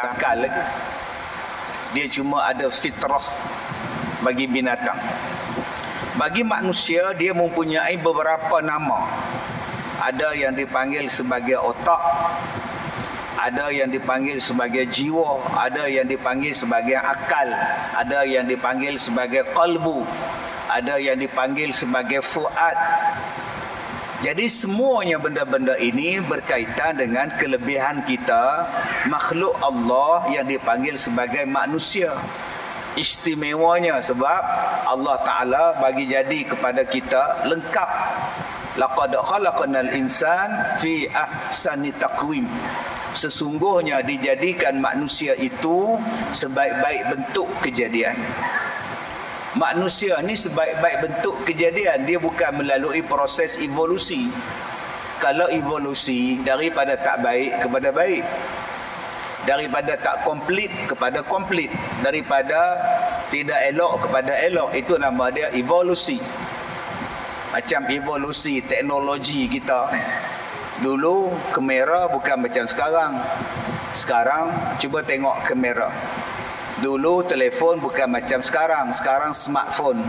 akal lagi. Dia cuma ada fitrah bagi binatang. Bagi manusia, dia mempunyai beberapa nama. Ada yang dipanggil sebagai otak, ada yang dipanggil sebagai jiwa, ada yang dipanggil sebagai akal, ada yang dipanggil sebagai qalbu, ada yang dipanggil sebagai fuad. Jadi semuanya benda-benda ini berkaitan dengan kelebihan kita, makhluk Allah yang dipanggil sebagai manusia. Istimewanya sebab Allah Ta'ala bagi jadi kepada kita lengkap. Laqad khalaqnal insan fi ahsani taqwim. Sesungguhnya dijadikan manusia itu sebaik-baik bentuk kejadian. Manusia ni sebaik-baik bentuk kejadian. Dia bukan melalui proses evolusi. Kalau evolusi daripada tak baik kepada baik, daripada tak komplit kepada komplit, daripada tidak elok kepada elok, itu nama dia evolusi. Macam evolusi teknologi kita ni. Dulu kamera bukan macam sekarang. Sekarang cuba tengok kamera. Dulu telefon bukan macam sekarang. Sekarang smartphone.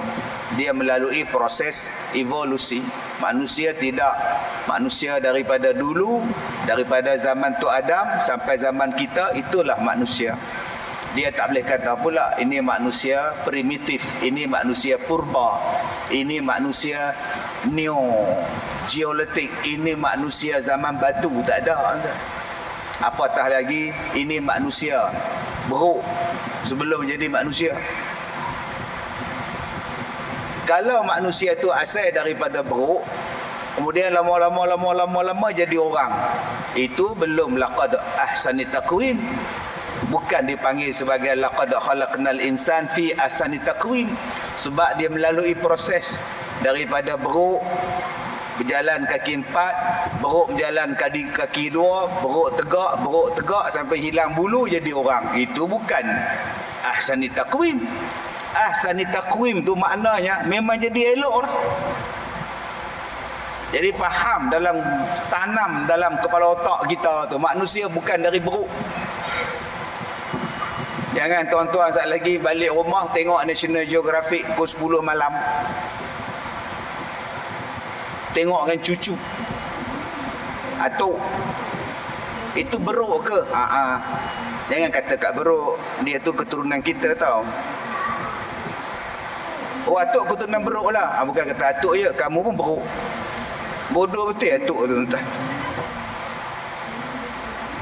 Dia melalui proses evolusi. Manusia tidak. Manusia daripada dulu, daripada zaman Tok Adam sampai zaman kita, itulah manusia. Dia tak boleh kata pula ini manusia primitif, ini manusia purba, ini manusia neo-geolitik, ini manusia zaman batu. Tak ada. Apatah lagi ini manusia beruk sebelum jadi manusia. Kalau manusia tu asal daripada beruk, kemudian lama-lama jadi orang, itu belum laqad ahsani taqwim. Bukan dipanggil sebagai laqad khalaqnal insan fi ahsani taqwim, sebab dia melalui proses daripada beruk berjalan kaki 4, beruk berjalan kaki 2, beruk tegak sampai hilang bulu jadi orang. Itu bukan ahsani taqwim. Ahsani taqwim tu maknanya memang jadi elok lah. Jadi faham dalam, tanam dalam kepala otak kita tu, manusia bukan dari beruk. Jangan tuan-tuan saat lagi balik rumah tengok National Geographic pukul 10 malam. Tengok dengan cucu. Atuk, itu beruk ke? Jangan kata kat beruk, dia tu keturunan kita tau. Oh, atuk keturunan beruk lah. Bukan kata atuk je, kamu pun beruk. Bodoh betul atuk tu, tuan.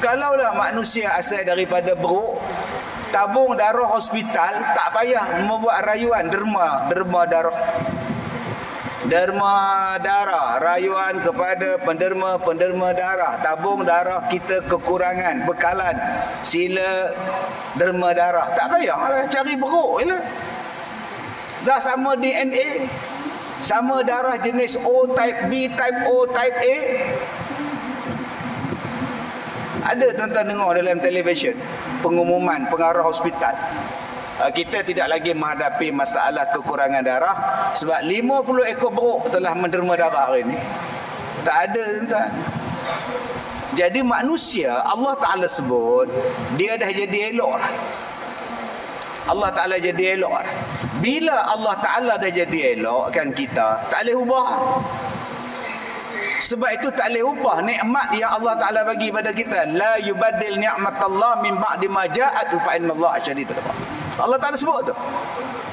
Kalaulah manusia asal daripada beruk, tabung darah hospital tak payah membuat rayuan derma darah, rayuan kepada penderma darah. Tabung darah kita kekurangan bekalan, sila derma darah. Tak payah malah cari beruk je lah. Dah sama DNA, sama darah jenis O type B, type O, type A. Ada tuan-tuan dengar dalam televisyen pengumuman pengarah hospital, kita tidak lagi menghadapi masalah kekurangan darah sebab 50 ekor beruk telah menderma darah hari ini. Tak ada, tuan-tuan. Jadi manusia, Allah Ta'ala sebut dia dah jadi elok. Allah Ta'ala jadi elok. Bila Allah Ta'ala dah jadi elok kan, kita tak boleh ubah. Sebab itu tak boleh ubah nikmat yang Allah Ta'ala bagi pada kita. La yubaddil ni'matallah min ba'di ma ja'at fa innallaha syadidul iqab. Allah Ta'ala sebut tu.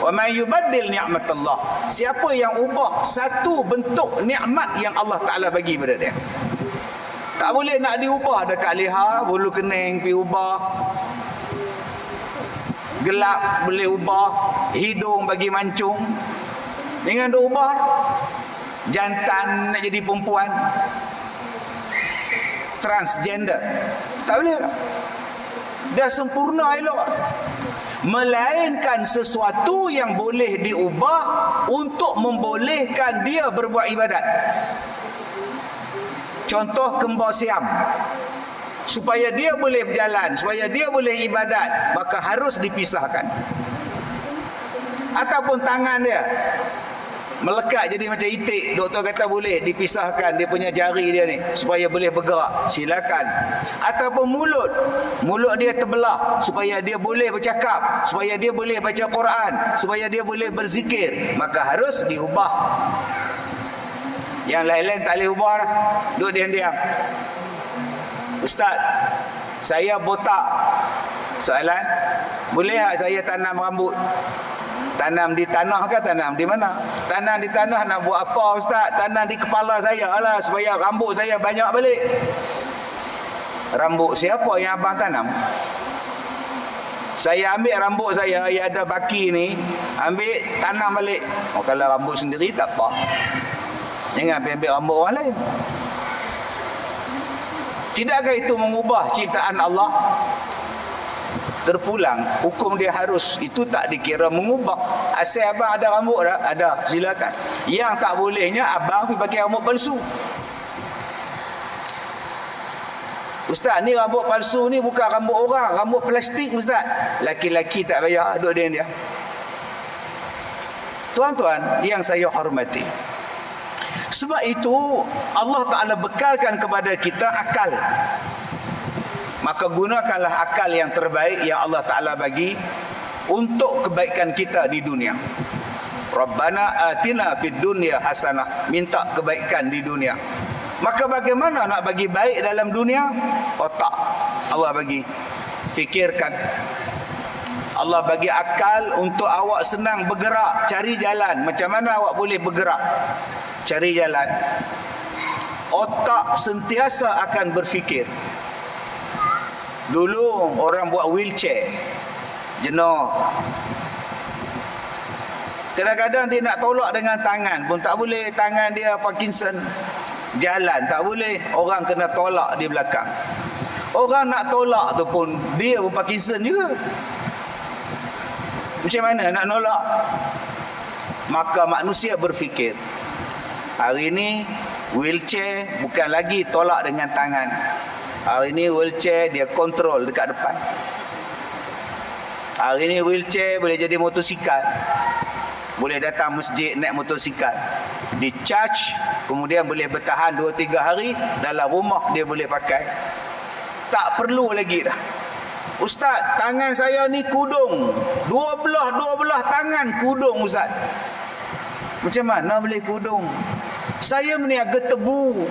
Wa man yubaddil ni'matallah. Siapa yang ubah satu bentuk nikmat yang Allah Ta'ala bagi pada dia. Tak boleh nak diubah. Dekat liha, bulu kening pergi ubah. Gelap boleh ubah. Hidung bagi mancung. Dengan dia ubah. Jantan nak jadi perempuan, transgender, tak boleh lah. Dah sempurna elok. Melainkan sesuatu yang boleh diubah untuk membolehkan dia berbuat ibadat. Contoh kembar siam, supaya dia boleh berjalan, supaya dia boleh ibadat, maka harus dipisahkan. Ataupun tangan dia, melekat jadi macam itik. Doktor kata boleh dipisahkan dia punya jari dia ni supaya boleh bergerak, silakan. Ataupun mulut dia terbelah supaya dia boleh bercakap, supaya dia boleh baca Quran, supaya dia boleh berzikir, maka harus diubah. Yang lain-lain tak boleh ubah dah. Duduk diam-diam. Ustaz, saya botak. Soalan, boleh tak saya tanam rambut? Tanam di tanah ke tanam di mana? Tanam di tanah nak buat apa Ustaz? Tanam di kepala saya lah supaya rambut saya banyak balik. Rambut siapa yang abang tanam? Saya ambil rambut saya yang ada baki ni, ambil tanam balik. Oh, kalau rambut sendiri tak apa. Jangan ambil rambut orang lain. Tidakkah itu mengubah ciptaan Allah? Terpulang, hukum dia harus. Itu tak dikira mengubah. Asal abang ada rambut dah? Ada, silakan. Yang tak bolehnya abang pergi pakai rambut palsu. Ustaz, ni rambut palsu ni bukan rambut orang, rambut plastik Ustaz. Laki-laki tak payah duduk dia. Tuan-tuan yang saya hormati, sebab itu Allah Ta'ala bekalkan kepada kita akal. Maka gunakanlah akal yang terbaik yang Allah Ta'ala bagi untuk kebaikan kita di dunia. Rabbana atina fid dunya hasanah. Minta kebaikan di dunia. Maka bagaimana nak bagi baik dalam dunia? Otak Allah bagi. Fikirkan. Allah bagi akal untuk awak senang bergerak, cari jalan. Macam mana awak boleh bergerak? Cari jalan. Otak sentiasa akan berfikir. Dulu orang buat wheelchair, jenuh. Kadang-kadang dia nak tolak dengan tangan pun tak boleh. Tangan dia Parkinson. Jalan tak boleh. Orang kena tolak di belakang. Orang nak tolak tu pun dia pun Parkinson juga. Macam mana nak nolak? Maka manusia berfikir, hari ini wheelchair bukan lagi tolak dengan tangan. Hari ini wheelchair dia kontrol dekat depan. Hari ini wheelchair boleh jadi motosikal. Boleh datang masjid naik motosikal. Di charge, kemudian boleh bertahan 2-3 hari. Dalam rumah dia boleh pakai. Tak perlu lagi dah. Ustaz, tangan saya ni kudung. Dua belah tangan kudung Ustaz. Macam mana boleh kudung? Saya meniaga tebu.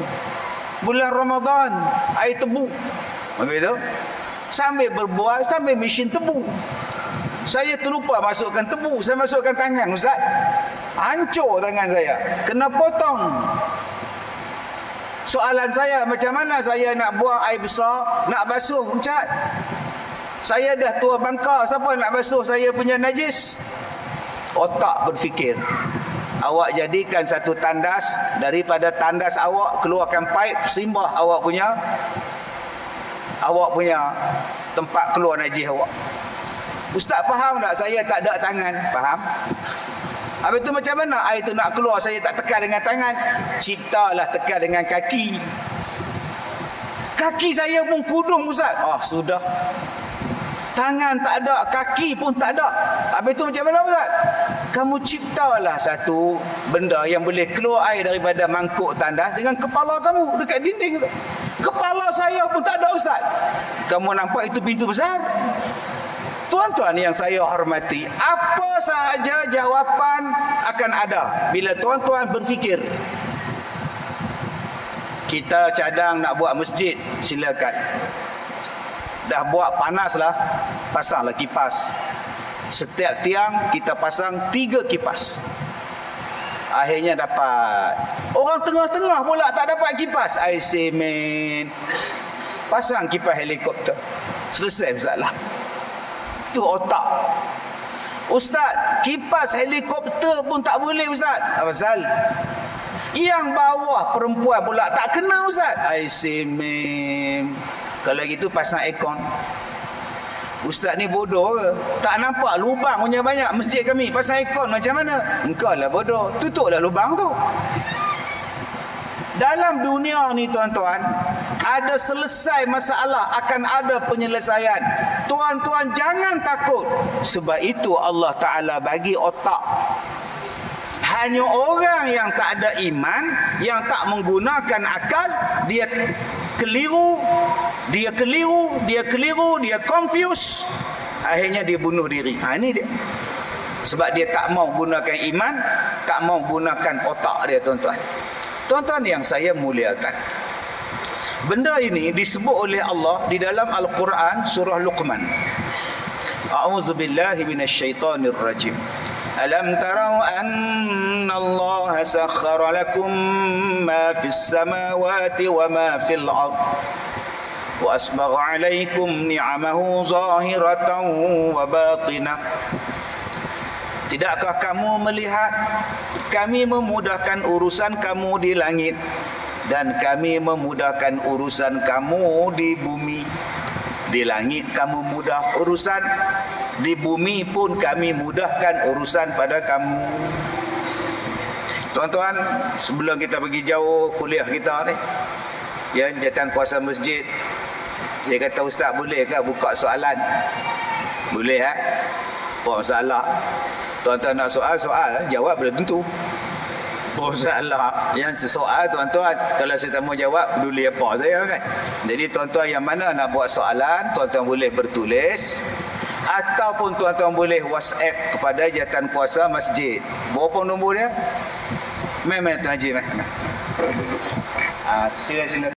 Bulan Ramadan, air tebu. Begitu? Sambil berbual, sambil mesin tebu. Saya terlupa masukkan tebu. Saya masukkan tangan Ustaz. Hancur tangan saya. Kena potong. Soalan saya, macam mana saya nak buang air besar, nak basuh Ustaz? Saya dah tua bangka, siapa nak basuh saya punya najis? Otak berfikir. Awak jadikan satu tandas, daripada tandas awak keluarkan pipe simbah awak punya tempat keluar najis awak. Ustaz faham tak saya tak ada tangan? Faham? Habis tu macam mana air tu nak keluar saya tak tekan dengan tangan? Ciptalah tekan dengan kaki. Kaki saya pun kudung Ustaz. Oh sudah. Tangan tak ada, kaki pun tak ada. Habis tu macam mana Ustaz? Kamu ciptalah satu benda yang boleh keluar air daripada mangkuk tandas dengan kepala kamu dekat dinding tu. Kepala saya pun tak ada Ustaz. Kamu nampak itu pintu besar? Tuan-tuan yang saya hormati, apa sahaja jawapan akan ada bila tuan-tuan berfikir. Kita cadang nak buat masjid, silakan. Dah buat panas lah, pasanglah kipas. Setiap tiang kita pasang 3 kipas. Akhirnya dapat. Orang tengah-tengah pula tak dapat kipas. I say man, pasang kipas helikopter. Selesai masalah. Itu otak. Ustaz, kipas helikopter pun tak boleh Ustaz. Apa pasal? Yang bawah perempuan pula tak kena Ustaz. I say man, kalau gitu pasang aircon. Ustaz ni bodoh ke? Tak nampak lubang punya banyak masjid kami. Pasang aircon macam mana? Engkau lah bodoh. Tutuplah lubang tu. Dalam dunia ni tuan-tuan, ada selesai masalah, akan ada penyelesaian. Tuan-tuan jangan takut. Sebab itu Allah Ta'ala bagi otak. Hanya orang yang tak ada iman, yang tak menggunakan akal, dia keliru, dia confuse, akhirnya dia bunuh diri. Ini dia. Sebab dia tak mau gunakan iman, tak mau gunakan otak dia, tuan-tuan. Tuan-tuan yang saya muliakan, benda ini disebut oleh Allah di dalam Al-Quran surah Luqman. A'udzubillahi minasyaitonir rajim. Alam tarau anna Allah sakhkhara lakum ma fis samawati wa ma fil ard wa asbagha 'alaikum ni'amahu zahiratan wa batinah. Tidakkah kamu melihat kami memudahkan urusan kamu di langit dan kami memudahkan urusan kamu di bumi? Di langit kamu mudah urusan, di bumi pun kami mudahkan urusan pada kamu. Tuan-tuan, sebelum kita pergi jauh kuliah kita ni, ya, jawatan kuasa masjid, dia kata, ustaz boleh ke buka soalan? Boleh, apa masalah? Tuan-tuan nak soal, jawab belum tentu. Masalah yang sesoal, tuan-tuan, kalau saya tak mau jawab, peduli apa saya kan? Jadi tuan-tuan yang mana nak buat soalan, tuan-tuan boleh bertulis ataupun tuan-tuan boleh WhatsApp kepada jawatan kuasa masjid. Berapa nombor dia? Tuan Haji. Sila.